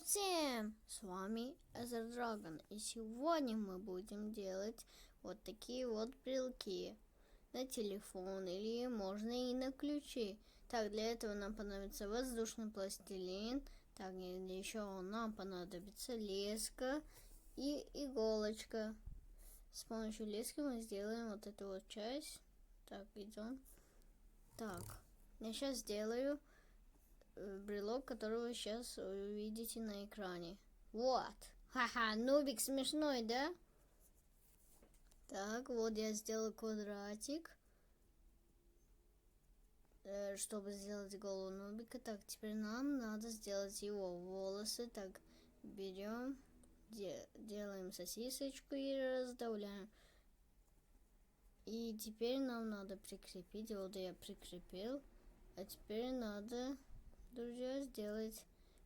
всем! С вами Эзер Драгон, и сегодня мы будем делать вот такие вот брелки на телефон или можно и на ключи. Так, для этого нам понадобится воздушный пластилин, так, еще нам понадобится леска и иголочка. С помощью лески мы сделаем вот эту вот часть. Так, идем. Так, я сейчас сделаю брелок, который вы сейчас увидите на экране. Вот. Ха-ха, нубик смешной, да? Так, вот я сделал квадратик, чтобы сделать голову нубика. Так, теперь нам надо сделать его волосы. Так, берем, делаем сосисочку и раздавляем. И теперь нам надо прикрепить. Вот я прикрепил. А теперь надо, друзья, сделать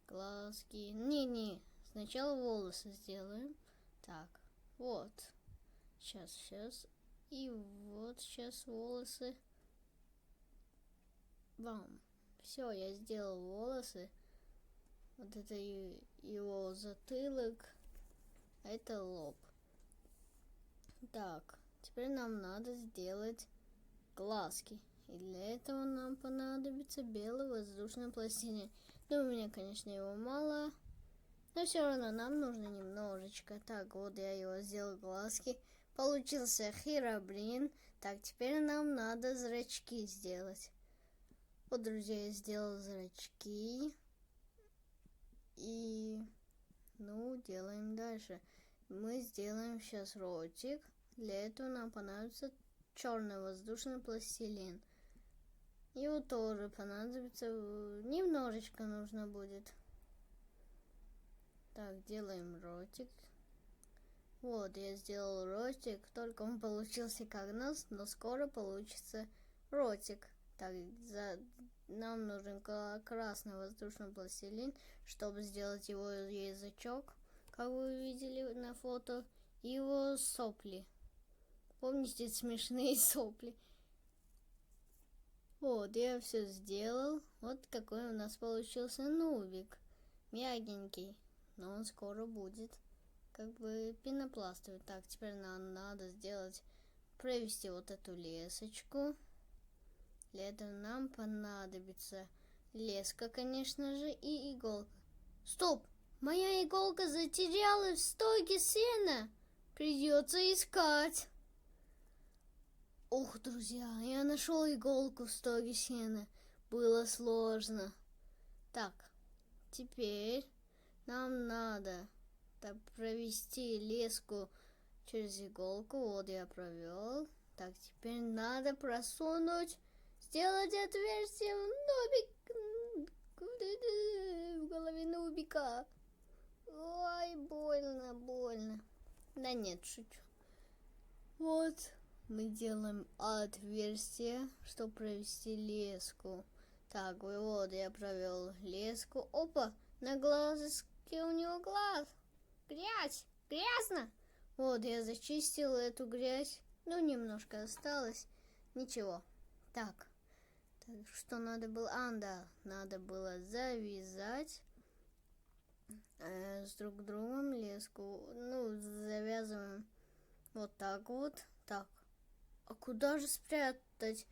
глазки. Не, сначала волосы сделаем. Так, вот. Сейчас. И вот сейчас волосы. Бам. Все, я сделал волосы. Вот это его затылок. А это лоб. Так, теперь нам надо сделать глазки. И для этого нам понадобится белый воздушный пластилин. Ну, у меня, конечно, его мало. Но все равно нам нужно немножечко. Так, вот я его сделал глазки. Получился херобрин. Так, теперь нам надо зрачки сделать. Вот, друзья, я сделал зрачки. И, делаем дальше. Мы сделаем сейчас ротик. Для этого нам понадобится черный воздушный пластилин. Его тоже понадобится, немножечко нужно будет. Так, делаем ротик. Вот, я сделал ротик, только он получился как нос, но скоро получится ротик. Так, нам нужен красный воздушный пластилин, чтобы сделать его язычок, как вы видели на фото, и его сопли. Помните смешные сопли? Вот, я все сделал. Вот какой у нас получился нубик. Мягенький. Но он скоро будет как бы пенопластовый. Так, теперь нам надо провести вот эту лесочку. Для этого нам понадобится леска, конечно же, и иголка. Стоп! Моя иголка затерялась в стоге сена. Придется искать. Ох, друзья, я нашел иголку в стоге сена. Было сложно. Так, теперь нам надо провести леску через иголку. Вот я провел. Так, теперь надо сделать отверстие в голове нубика. Ой, больно. Да нет, шучу. Вот. Мы делаем отверстие, чтобы провести леску. Так, вот я провел леску. Опа, на глазке у него глаз. Грязно. Вот, я зачистил эту грязь. Немножко осталось. Ничего. Так, что надо было? Да, надо было завязать с друг другом леску. Завязываем вот так вот. Так. А куда же спрятать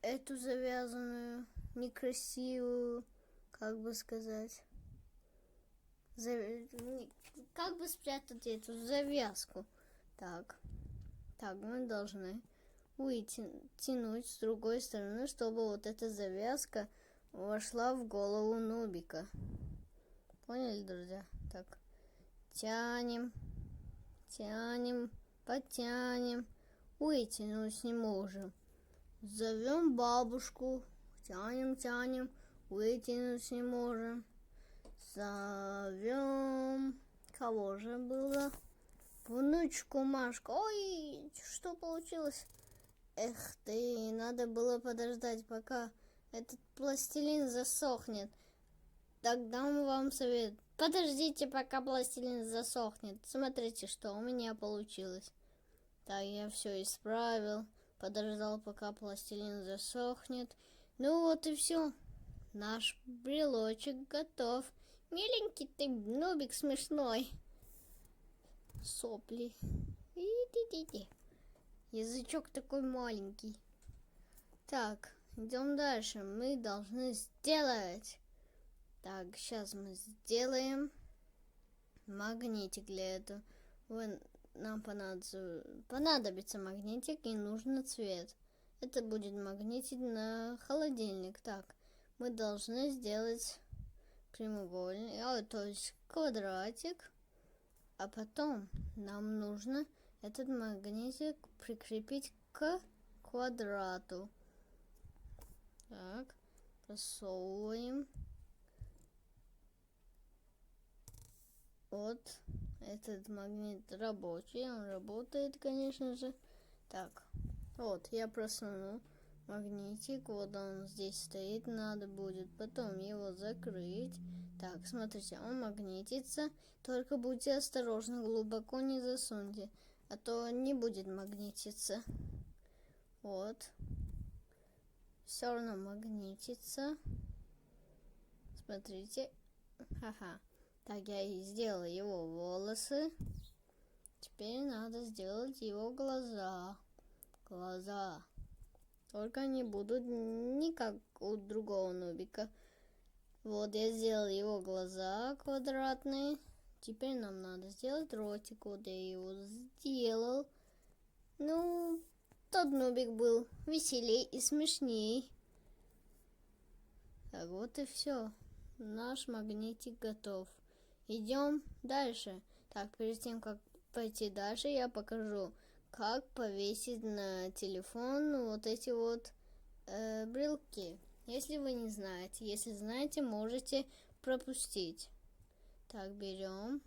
эту завязанную, некрасивую, как бы сказать, как бы спрятать эту завязку? Так, мы должны тянуть с другой стороны, чтобы вот эта завязка вошла в голову нубика. Поняли, друзья? Так, тянем, потянем. Вытянуть не можем. Зовем бабушку. Тянем. Вытянуть не можем. Зовем. Кого же было? Внучку Машку. Ой, что получилось? Эх ты, надо было подождать, пока этот пластилин засохнет. Так дам вам совет. Подождите, пока пластилин засохнет. Смотрите, что у меня получилось. Так, я все исправил. Подождал, пока пластилин засохнет. Вот и все. Наш брелочек готов. Миленький ты, нубик смешной. Сопли. Иди. Язычок такой маленький. Так, идем дальше. Мы должны сделать. Так, сейчас мы сделаем магнитик для этого. Нам понадобится магнитик и нужен цвет. Это будет магнитик на холодильник. Так, мы должны сделать прямоугольник, то есть квадратик. А потом нам нужно этот магнитик прикрепить к квадрату. Так, просовываем. Вот этот магнит рабочий, он работает, конечно же. Так, вот я просунул магнитик, вот он здесь стоит, надо будет потом его закрыть. Так, смотрите, он магнитится, только будьте осторожны, глубоко не засуньте, а то не будет магнититься. Вот, все равно магнитится. Смотрите, ха-ха. Так, я и сделала его волосы. Теперь надо сделать его глаза. Только они будут не как у другого нубика. Вот я сделал его глаза квадратные. Теперь нам надо сделать ротик. Вот я его сделал. Ну, тот нубик был веселей и смешней. Так, вот и все. Наш магнитик готов. Идем дальше. Так, перед тем, как пойти дальше, я покажу, как повесить на телефон вот эти вот брелки. Если вы не знаете, если знаете, можете пропустить. Так, берем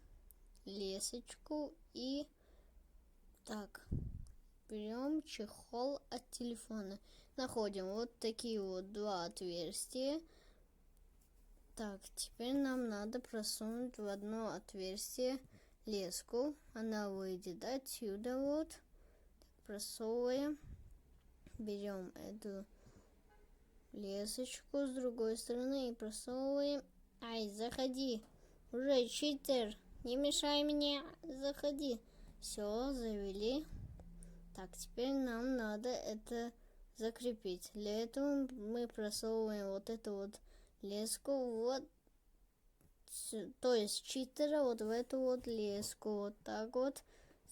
лесочку и так, берем чехол от телефона. Находим вот такие вот два отверстия. Так, теперь нам надо просунуть в одно отверстие леску. Она выйдет отсюда вот. Так, просовываем. Берем эту лесочку с другой стороны и просовываем. Ай, заходи. Уже читер. Не мешай мне. Заходи. Все, завели. Так, теперь нам надо это закрепить. Для этого мы просовываем вот эту вот леску вот, то есть читера вот в эту вот леску, вот так вот.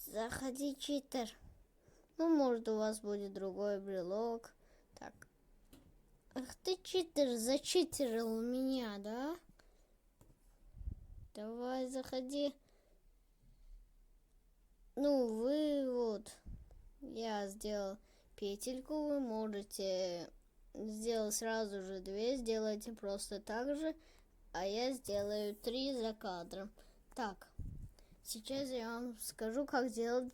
Заходи, читер. Ну, может, у вас будет другой брелок. Так. Ах ты, читер, зачитерил меня, да? Давай, заходи. Ну, вы вот, я сделал петельку, вы можете сделать сразу же 2, сделайте просто так же, а я сделаю 3 за кадром. Так, сейчас я вам скажу, как сделать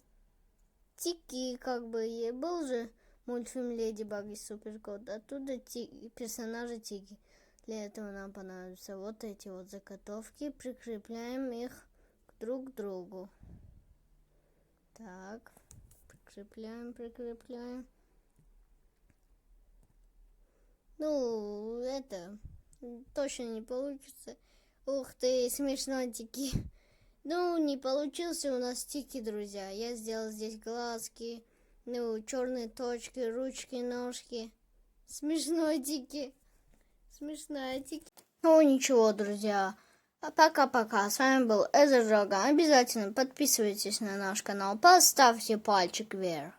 тики, как бы, и был же мультфильм Леди Баг и Суперкот, оттуда персонажи Тики. Для этого нам понадобятся вот эти вот заготовки, прикрепляем их друг к другу. Так, прикрепляем. Ну, это точно не получится. Ух ты, смешной Тики. Ну, не получился у нас Тики, друзья. Я сделал здесь глазки, ну, черные точки, ручки, ножки. Смешной Тики. Смешная Тики. Ну, ничего, друзья. Пока-пока. С вами был Эзер Драгон. Обязательно подписывайтесь на наш канал. Поставьте пальчик вверх.